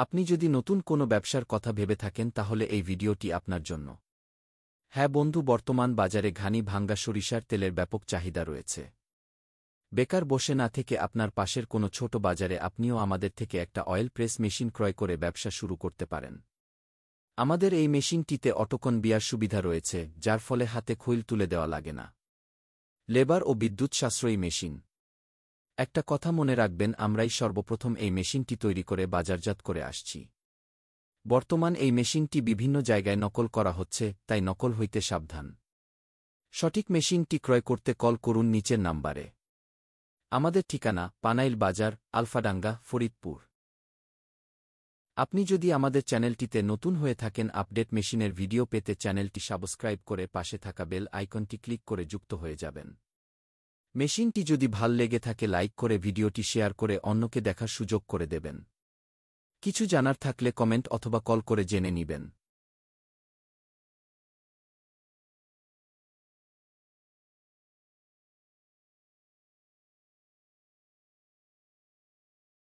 আপনি যদি নতুন কোনো ব্যবসার কথা ভেবে থাকেন তাহলে এই ভিডিওটি আপনার জন্য। হ্যাঁ বন্ধু, বর্তমান বাজারে ঘানি ভাঙ্গা সরিষার তেলের ব্যাপক চাহিদা রয়েছে। বেকার বসে না থেকে আপনার পাশের কোনো ছোট বাজারে আপনিও আমাদের থেকে একটা অয়েল প্রেস মেশিন ক্রয় করে ব্যবসা শুরু করতে পারেন। আমাদের এই মেশিনটিতে অটোকন বিয়ার সুবিধা রয়েছে, যার ফলে হাতে খৈল তুলে দেওয়া লাগে না। লেবার ও বিদ্যুৎ সাশ্রয়ী মেশিন। একটা কথা মনে রাখবেন, আমরাই সর্বপ্রথম এই মেশিনটি তৈরি করে বাজারজাত করে আসছি। বর্তমান এই মেশিনটি বিভিন্ন জায়গায় নকল করা হচ্ছে, তাই নকল হইতে সাবধান। সঠিক মেশিনটি ক্রয় করতে কল করুন নিচের নাম্বারে। আমাদের ঠিকানা পানাইল বাজার, আলফাডাঙ্গা, ফরিদপুর। আপনি যদি আমাদের চ্যানেলটিতে নতুন হয়ে থাকেন, আপডেট মেশিনের ভিডিও পেতে চ্যানেলটি সাবস্ক্রাইব করে পাশে থাকা বেল আইকনটি ক্লিক করে যুক্ত হয়ে যাবেন। মেশিনটি যদি ভাল লেগে থাকে লাইক করে ভিডিওটি শেয়ার করে অন্যকে দেখার সুযোগ করে দেবেন। কিছু জানার থাকলে কমেন্ট অথবা কল করে জেনে নিবেন।